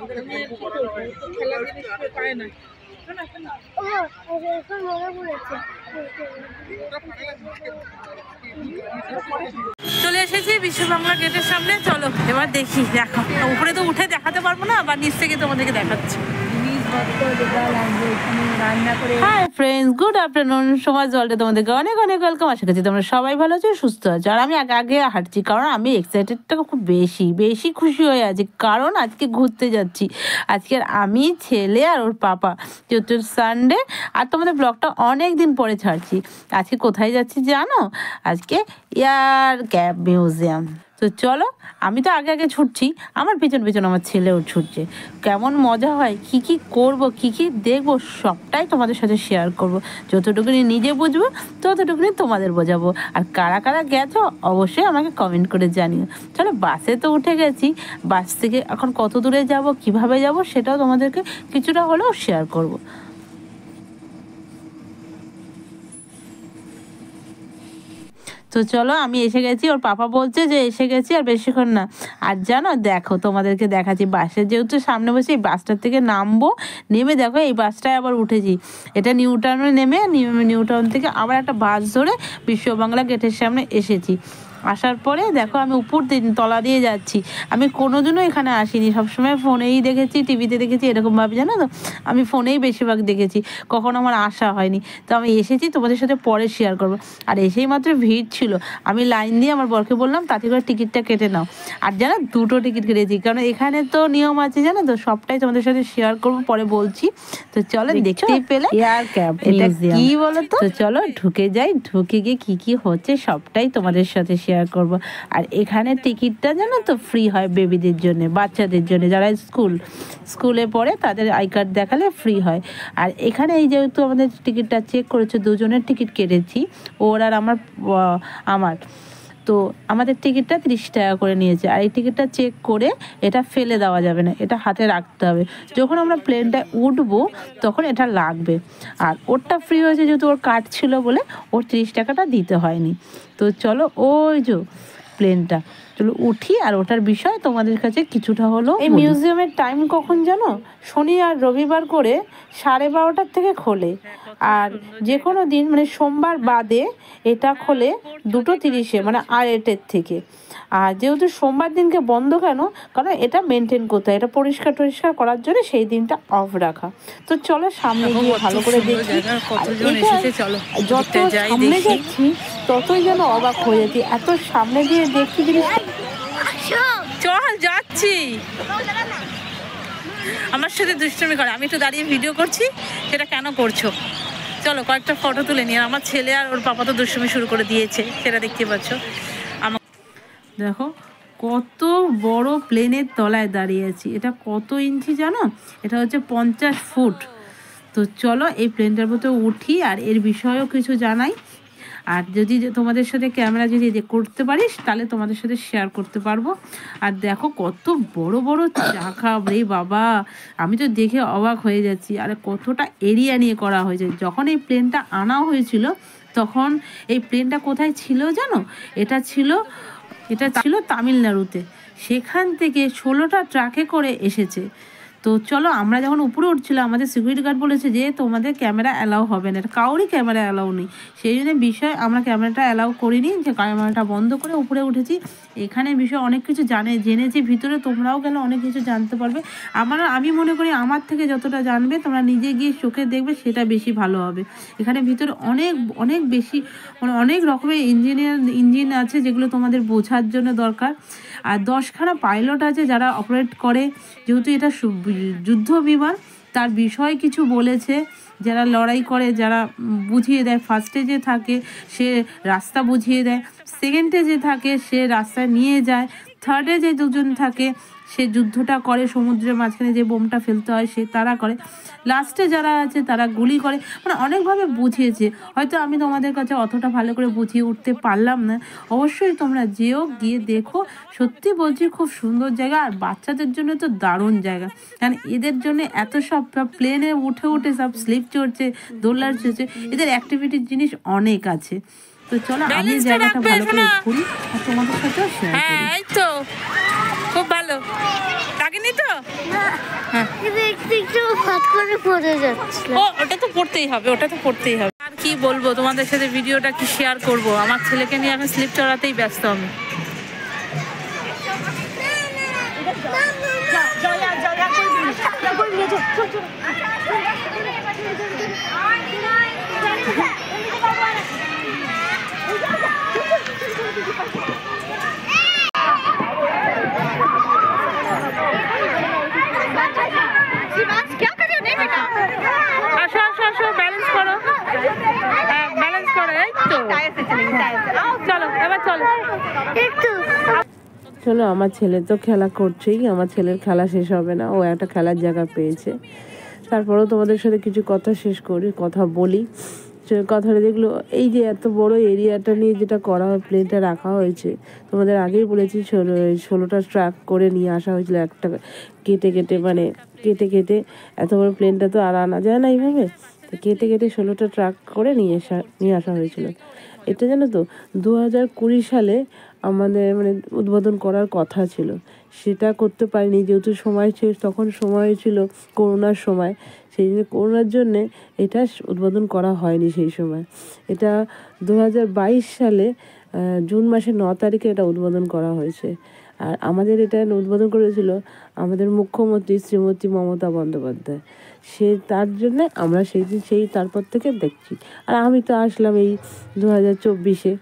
আমি আর কি করবো, তো খেলার জিনিস কেউ পায় না। চলে এসেছি বিশ্ব বাংলা গেটের সামনে। চলো এবার দেখি, দেখো উপরে তো উঠে দেখাতে পারবো না, আবার নিচ থেকে তোমাদেরকে দেখাচ্ছি। Hi friends, good afternoon. সমাজ জলটা তোমাদেরকে অনেক অনেক ওয়েলকাম। আশা করছি তোমরা সবাই ভালো আছো, সুস্থ আছো। আর আমি আগে হাঁটছি, কারণ আমি এক্সাইটেডটা খুব বেশি খুশি হয়ে আছি, কারণ আজকে ঘুরতে যাচ্ছি। আজকে আমি, ছেলে আর ওর পাপা, যেহেতু সানডে। আর তোমাদের ব্লগটা অনেক দিন পরে ছাড়ছি। আজকে কোথায় যাচ্ছি জানো? আজকে এয়ার ক্যাপ মিউজিয়াম। তো চলো, আমি তো আগে ছুটছি, আমার পেছন আমার ছেলেও ছুটছে। কেমন মজা হয়, কি করব, কি দেখবো, সবটাই তোমাদের সাথে শেয়ার করব। যতটুকুনি নিজে বুঝবো ততটুকুনি তোমাদের বোঝাবো। আর কারা কারা গেছো অবশ্যই আমাকে কমেন্ট করে জানিও। চলো, বাসে তো উঠে গেছি, বাস থেকে এখন কত দূরে যাব, কিভাবে যাব, সেটাও তোমাদেরকে কিছুটা হলেও শেয়ার করব। তো চলো, আমি এসে গেছি। ওর পাপা বলছে যে এসে গেছি, আর বেশিক্ষণ না। আর জানো, দেখো তোমাদেরকে দেখাচ্ছি, বাসে যেহেতু সামনে বসে এই বাসটার থেকে নামবো, নেমে দেখো এই বাসটায় আবার উঠেছি। এটা নিউ টাউনে নেমে নিউ টাউন থেকে আবার একটা বাস ধরে বিশ্ব বাংলা গেটের সামনে এসেছি। আসার পরে দেখো আমি উপর তলা দিয়ে যাচ্ছি। আমি কোনোদিনও এখানে আসিনি, সবসময় ফোনেই দেখেছি, টিভিতে দেখেছি, এরকমভাবে জানো তো, আমি ফোনেই বেশিরভাগ দেখেছি, কখনো আমার আসা হয়নি। তো আমি এসেছি, তোমাদের সাথে পরে শেয়ার করবো। আর এসেই মাত্র ভিড় ছিল, আমি লাইন দিয়ে আমার বরকে বললাম তাতে করে টিকিটটা কেটে নাও। আর জানো, 2টো টিকিট কেটেছি, কারণ এখানে তো নিয়ম আছে জানো তো, সবটাই তোমাদের সাথে শেয়ার করবো, পরে বলছি। তো চলো, দেখতেই পেলে এয়ার ক্যাপ, এটা কি বলো তো? চলো ঢুকে যাই, ঢুকে গিয়ে কি হচ্ছে সবটাই তোমাদের সাথে শেয়ার করব। আর এখানে টিকিটটা জানো তো ফ্রি হয় বেবিদের জন্য, বাচ্চাদের জন্য, যারা স্কুলে পড়ে তাদের আই কার্ড দেখালে ফ্রি হয়। আর এখানে এই যেহেতু আমাদের টিকিটটা চেক করেছে, দুজনের টিকিট কেটেছি, ওর আর আমার তো আমাদের টিকিটটা 30 টাকা করে নিয়েছে। আর এই টিকিটটা চেক করে এটা ফেলে দেওয়া যাবে না, এটা হাতে রাখতে হবে। যখন আমরা প্লেনটায় উঠবো তখন এটা লাগবে। আর ওরটা ফ্রি হয়েছে যেহেতু ওর কার্ড ছিল বলে, ওর 30 টাকাটা দিতে হয়নি। তো চলো, ওই যে প্লেনটা, চলো উঠি। আর ওটার বিষয় তোমাদের কাছে কিছুটা হলো। এই মিউজিয়ামের টাইম কখন জানো? শনি আর রবিবার করে 12:30 থেকে খোলে। আর যে কোনো দিন, মানে সোমবার বাদে এটা খোলে 2:30-এ, মানে 8-এর থেকে। আর যেহেতু সোমবার দিনকে বন্ধ কেন, কারণ এটা মেনটেন করতে হয়, এটা পরিষ্কার করার জন্য সেই দিনটা অফ রাখা। তো চলো সামনে গিয়ে ভালো করে দেখি। যত সামনে যাচ্ছি ততই যেন অবাক হয়ে যাচ্ছি, এত সামনে দিয়ে দেখছি জিনিসটা। চল যাচ্ছি, আমার সাথে দুষ্টুমি করে, আমি একটু দাঁড়িয়ে ভিডিও করছি, সেটা কেন করছো? চলো কয়েকটা ফটো তুলে নিয়ে। আমার ছেলে আর ওর পাপা তো দুষ্টুমি শুরু করে দিয়েছে, সেটা দেখতে পাচ্ছ। দেখো কত বড় প্লেনের তলায় দাঁড়িয়ে আছি। এটা কত ইঞ্চি জানো? এটা হচ্ছে 50 ফুট। তো চলো এই প্লেনটার মধ্যে উঠি আর এর বিষয়েও কিছু জানাই। আর যদি তোমাদের সাথে ক্যামেরা যদি করতে পারিস তাহলে তোমাদের সাথে শেয়ার করতে পারবো। আর দেখো কত বড় বড় চাকা রে বাবা, আমি তো দেখে অবাক হয়ে যাচ্ছি। আর কতটা এরিয়া নিয়ে করা হয়েছে। যখন এই প্লেনটা আনা হয়েছিল তখন এই প্লেনটা কোথায় ছিল জানো? এটা ছিল তামিলনাড়ুতে। সেখান থেকে 16টা ট্রাকে করে এসেছে। তো চলো, আমরা যখন উপরে উঠছিলাম আমাদের সিকিউরিটি গার্ড বলেছে যে তোমাদের ক্যামেরা অ্যালাউ হবে না, কাউরই ক্যামেরা অ্যালাউ নেই। সেই জন্য আমরা ক্যামেরাটা অ্যালাউ করিনি, যে ক্যামেরাটা বন্ধ করে উপরে উঠেছি। এখানে বিষয়ে অনেক কিছু জেনেছি, ভিতরে তোমরাও গেলে অনেক কিছু জানতে পারবে। আমি মনে করি আমার থেকে যতটা জানবে তোমরা নিজে গিয়ে চোখে দেখবে সেটা বেশি ভালো হবে। এখানে ভিতরে অনেক বেশি, মানে অনেক রকমের ইঞ্জিন আছে যেগুলো তোমাদের বোঝার জন্য দরকার। আর 10খানা পাইলট আছে যারা অপারেট করে, যেহেতু এটা যুদ্ধ বিমান, তার বিষয়ে কিছু বলেছে। যারা লড়াই করে, যারা বুঝিয়ে দেয়, ফার্স্টে যে থাকে সে রাস্তা বুঝিয়ে দেয়, সেকেন্ডে যে থাকে সে রাস্তায় নিয়ে যায়, থার্ডে যে দুজন থাকে সে যুদ্ধটা করে, সমুদ্রের মাঝখানে যে বোমটা ফেলতে হয় সে তারা করে, লাস্টে যারা আছে তারা গুলি করে। মানে অনেকভাবে বুঝিয়েছে, হয়তো আমি তোমাদের কাছে অতটা ভালো করে বুঝিয়ে উঠতে পারলাম না। অবশ্যই তোমরা গিয়ে দেখো, সত্যি বলছি খুব সুন্দর জায়গা। আর বাচ্চাদের জন্য তো দারুণ জায়গা, কারণ এদের জন্য এত সব প্লেনে উঠে সব স্লিপ চড়ছে, দোলনার চড়ছে, এদের অ্যাক্টিভিটির জিনিস অনেক আছে। তো চলো আমি জায়গাটা ভালো করে ঘুরি আর তোমাদের সাথেও শেয়ার করি। এই তো খুব ভালো লাগেনি তো? হ্যাঁ একটু ফাট করে পড়ে যাচ্ছে। ও ওটা তো পড়তেই হবে, ওটা তো পড়তেই হবে। আর কি বলবো তোমাদের সাথে, ভিডিওটা কি শেয়ার করব? আমার ছেলেকে নিয়ে এখন স্লিপ চড়াতেই ব্যস্ত আমি। চলো, আমার ছেলে তো খেলা করছেই, আমার ছেলের খেলা শেষ হবে না, ও একটা খেলার জায়গা পেয়েছে। তারপরেও তোমাদের সাথে কিছু কথা শেষ করি, কথা বলি। কথাটা দেখলো, এই যে এত বড় এরিয়াটা নিয়ে যেটা করা হয়, প্লেনটা রাখা হয়েছে, তোমাদের আগেই বলেছি 16টা ট্রাক করে নিয়ে আসা হয়েছিল, একটা কেটে কেটে, মানে কেটে কেটে, এত বড় প্লেনটা তো আর আনা যায় না এইভাবে, কেটে কেটে 16টা ট্রাক করে নিয়ে আসা হয়েছিল। এটা জানো তো 2020 সালে আমাদের মানে উদ্বোধন করার কথা ছিল, সেটা করতে পারিনি যেহেতু সময় ছিল, তখন সময় ছিল করোনার সময়, সেই জন্য করোনার জন্যে এটা উদ্বোধন করা হয়নি সেই সময়। এটা 2022 সালে জুন মাসের 9 তারিখে এটা উদ্বোধন করা হয়েছে। আর আমাদের এটা উদ্বোধন করেছিল আমাদের মুখ্যমন্ত্রী শ্রীমতী মমতা বন্দ্যোপাধ্যায়। তার জন্যে আমরা তারপর থেকে দেখছি। আর আমি তো আসলাম এই 2024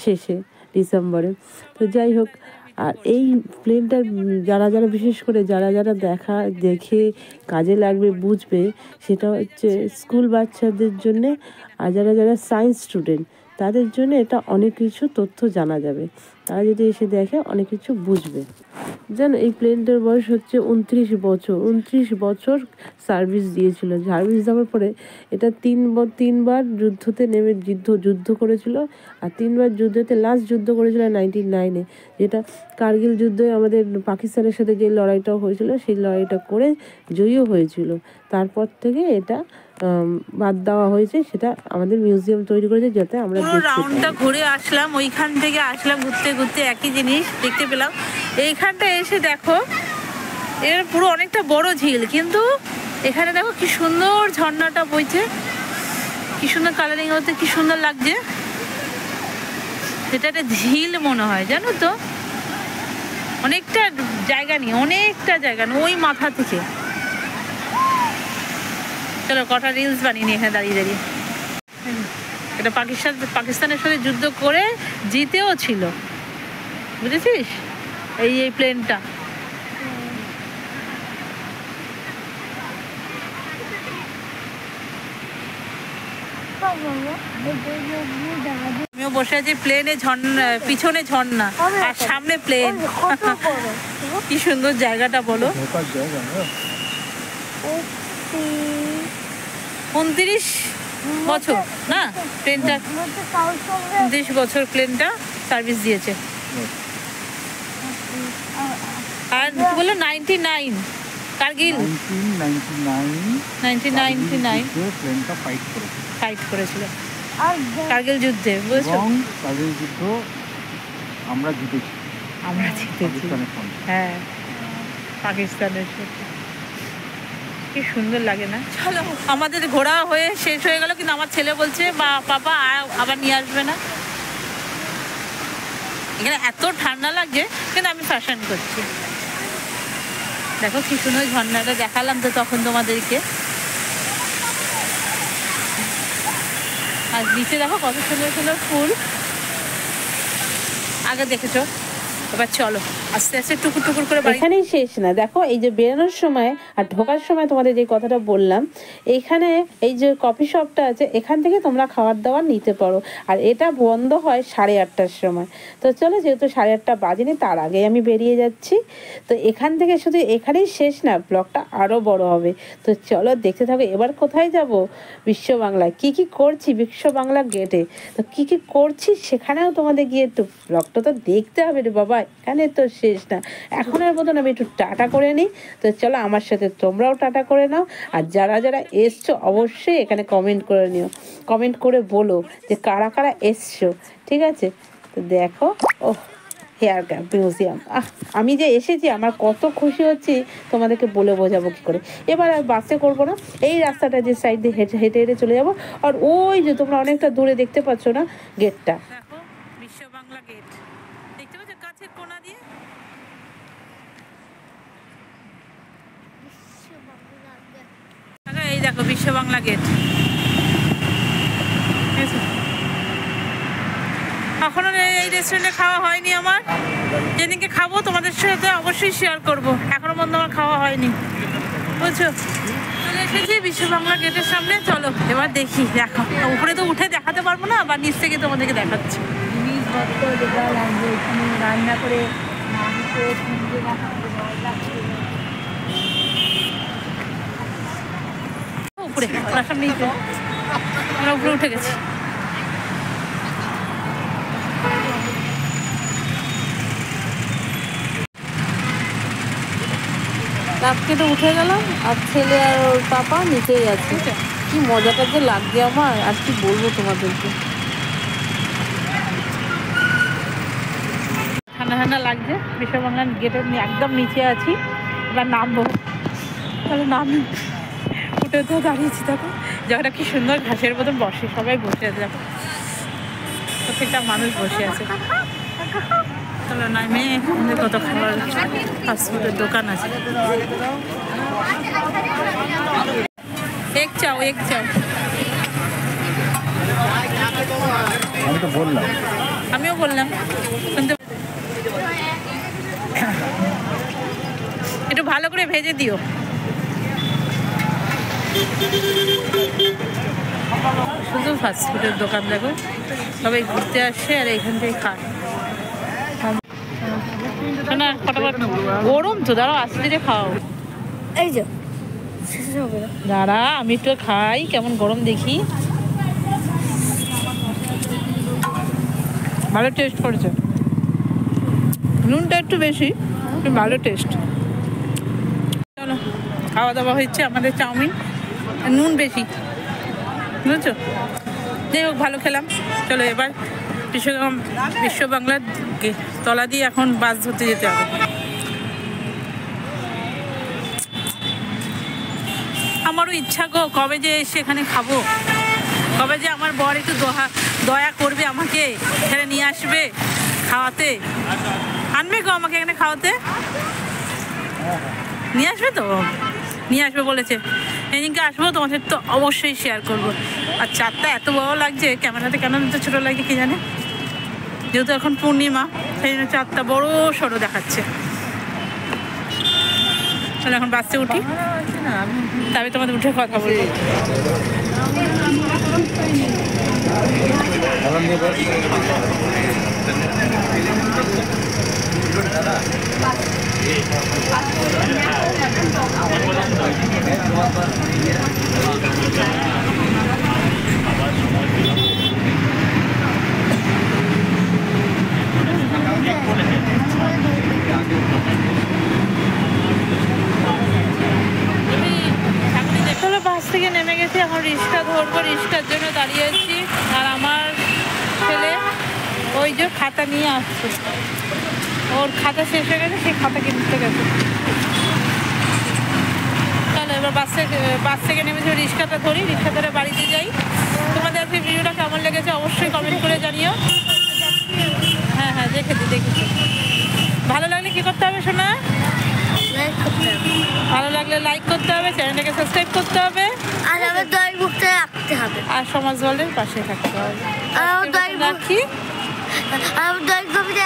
শেষে ডিসেম্বরে। তো যাই হোক, আর এই প্লেনটা যারা বিশেষ করে যারা দেখে কাজে লাগবে, বুঝবে, সেটা হচ্ছে স্কুল বাচ্চাদের জন্যে, আর যারা সায়েন্স স্টুডেন্ট তাদের জন্য এটা অনেক কিছু তথ্য জানা যাবে। তারা যদি এসে দেখে অনেক কিছু বুঝবে। জানো, এই প্লেনটার বয়স হচ্ছে 29 বছর সার্ভিস দিয়েছিল। সার্ভিস দেওয়ার পরে এটা তিনবার যুদ্ধতে নেমে যুদ্ধ করেছিল। আর 3বার যুদ্ধতে, লাস্ট যুদ্ধ করেছিল 1999-এ, যেটা কার্গিল যুদ্ধে আমাদের পাকিস্তানের সাথে যে লড়াইটাও হয়েছিল, সেই লড়াইটা করে জয়ীও হয়েছিল। তারপর থেকে এটা বাদ দেওয়া হয়েছে, সেটা আমাদের মিউজিয়াম তৈরি করেছে যাতে আমরা রাউন্ডটা ঘুরে আসলাম। ওইখান থেকে আসলাম ঘুরতে ঘুরতে, একই জিনিস দেখতে পেলাম। এইখানটা এসে দেখো, এর পুরো অনেকটা বড় ঝিল, কিন্তু এখানে দেখো কি সুন্দর ঝর্ণাটা বইছে, কি সুন্দর কালারিং হতে, কি সুন্দর লাগছে। এটা একটা ঝিল মনে হয়, জানো তো, অনেকটা জায়গা নিয়ে ওই মাথা থেকে। চলো কটা রিলস বানিয়ে নি এখানে দাঁড়িয়ে দাঁড়িয়ে। এটা পাকিস্তানের সাথে যুদ্ধ করে জিতেও ছিল, বুঝেছিস, এই প্লেনটা। আমিও বসে আছি প্লেনে, পিছনে ঝর্ণা আর সামনে প্লেন। কি সুন্দর জায়গাটা বলো। 29 বছর না প্লেনটা, 29 বছর প্লেনটা সার্ভিস দিয়েছে। আর বললো 99, কার্গিল 1999 প্লেনটা ফাইট করেছিল কার্গিল যুদ্ধে, বুঝছো? কার্গিল যুদ্ধ আমরা জিতেছি। হ্যাঁ, পাকিস্তানের সাথে। কি সুন্দর লাগে না? চলো, আমাদের ঘোরা হয়ে শেষ হয়ে গেল, কিন্তু আমার ছেলে বলছে পাপা আবার নিয়ে আসবে না। এখানে এত ঠান্ডা লাগছে, কিন্তু আমি ফ্যাশন করছি। দেখো কি সুন্দর ঝর্ণাটা দেখালাম তো তখন তোমাদেরকে। আর নিচে দেখো কত সুন্দর সুন্দর ফুল, আগে দেখেছো। এবার চলো আস্তে আস্তে টুকুর টুকুর করে। এখানেই শেষ না, দেখো এই যে বেরোনোর সময় আর ঢোকার সময় তোমাদের যে কথাটা বললাম, এইখানে এই যে কফি শপটা আছে, এখান থেকে তোমরা খাবার দাবার নিতে পারো। আর এটা বন্ধ হয় 8:30টার সময়। তো চলো, যেহেতু 8:30 বাজেনি, তার আগে আমি বেরিয়ে যাচ্ছি। তো এখান থেকে শুধু এখানেই শেষ না, ব্লগটা আরও বড় হবে। তো চলো দেখতে থাকো। এবার কোথায় যাব? বিশ্ব বাংলায় কি কি করছি, বিশ্ব বাংলা গেটে তো কি কি করছি, সেখানেও তোমাদের গিয়ে একটু ব্লগটা তো দেখতে হবে রে বাবা। এখানে তো শেষ না, এখনের মতন আমি একটু টাটা করে নিই। তো চলো, আমার সাথে তোমরাও টাটা করে নাও। আর যারা এসছো অবশ্যই এখানে কমেন্ট করে নিও, কমেন্ট করে বলো যে কারা কারা এসছো, ঠিক আছে? তো দেখো, হেয়ার মিউজিয়াম। আমি যে এসেছি আমার কত খুশি হচ্ছে তোমাদেরকে বলে বোঝাবো কি করে। এবার আর বাসে করবো না, এই রাস্তাটা যে সাইড দিয়ে হেঁটে হেঁটে হেঁটে চলে যাবো। আর ওই যে তোমরা অনেকটা দূরে দেখতে পাচ্ছ না গেটটা, দেখো বিশ্ব বাংলা গেট দেখতে পাচ্ছ কাছের কোণা দিয়ে। এই দেখো বিশ্ব বাংলা গেট। এখনো এই রেস্টুরেন্টে খাওয়া হয়নি আমার, যেদিনকে খাবো তোমাদের সাথে অবশ্যই শেয়ার করব। এখনো পর্যন্ত আমার খাওয়া হয়নি, বুঝছো। চলে এসেছি বিশ্ব বাংলা গেটের সামনে, চলো এবার দেখি। দেখো উপরে তো উঠে দেখাতে পারবো না, বা নিচ থেকে তোমাদেরকে দেখাচ্ছি। রান্না করে উপরে ওনার সামনে আমরা উপরে উঠে গেছি। রাতকে তো উঠে গেলাম, আর ছেলে আর ওর পাপা নিচেই আছে। কি মজাটা যে লাগছে আমার, আর কি বলবো তোমাদেরকে। ঠান্ডা ঠান্ডা লাগছে। বিশ্ব বাংলা গেটের একদম নিচে আছি, এবার নামবো। তাহলে নামি, উঠে তো দাঁড়িয়েছি। দেখো জায়গাটা কি সুন্দর, ঘাসের মতন বসে, সবাই বসে আছে। দেখো প্রত্যেকটা মানুষ বসে আছে। চলো নামে কত খাবার ফাস্টফুডের দোকান আছে। এক চাও, এক চাও। আমি তো বললাম, আমিও বললাম, কিন্তু একটু ভালো করে ভেজে দিও। শুধু ফাস্টফুডের দোকান, দেখো সবাই ঘুরতে আসে আর এইখান থেকে খায়। না ফটাফট গরম তো, দাঁড়াও আস্তে ধীরে খাও। এই যে দাঁড়া আমি একটু খাই, কেমন গরম দেখি। ভালো টেস্ট করেছে, নুনটা একটু বেশি, ভালো টেস্ট। চলো খাওয়া দাওয়া হচ্ছে আমাদের, চাউমিন নুন বেশি, বুঝেছো। যাই হোক ভালো খেলাম। চলো এবার বিশ্ব বাংলার তলা দিয়ে এখন বাস ধরতে যেতে হবে। আমারও ইচ্ছা গো, কবে যে এসে এখানে খাবো, কবে যে আমার বর একটু দয়া করবে, আমাকে এখানে নিয়ে আসবে খাওয়াতে। আনবে গো আমাকে এখানে খাওয়াতে, নিয়ে আসবে তো, নিয়ে আসবে বলেছে। এদিনকে আসবো, তোমাদের তো অবশ্যই শেয়ার করবো। আর চারটা এত বড় লাগছে, ক্যামেরাতে কেন তো ছোটো লাগে কি জানে, যেহেতু এখন পূর্ণিমা সেই জন্য চারটা বড় সড়ো দেখাচ্ছে। তাহলে এখন বাসে উঠি, তবে তোমাদের উঠে কথা বলবো। বাস থেকে নেমে গেছি, এখন রিক্সা ধরবো, রিক্সার জন্য দাঁড়িয়ে আছি। আর আমার ছেলে ওই যে খাতা নিয়ে আসছে, ওর খাতা শেষ হয়ে গেছে, সেই খাতা কিনতে গেছে। চলো এবার বাস থেকে নেমেছি, রিক্সাটা ধরি, রিক্সা ধরে বাড়িতে যাই। তোমাদের আজকে ভিডিওটা কেমন লেগেছে অবশ্যই কমেন্ট করে জানিও। হ্যাঁ হ্যাঁ দেখেছি। ভালো লাগলে কি করতে হবে শোনা? ভালো লাগলে লাইক করতে হবে, চ্যানেলটাকে সাবস্ক্রাইব করতে হবে, আর আমার দই মুখটা রাখতে হবে, আর সমাজ বলের পাশে থাকতে হবে। আর আমার দই রাখি, আমার দই কবিতা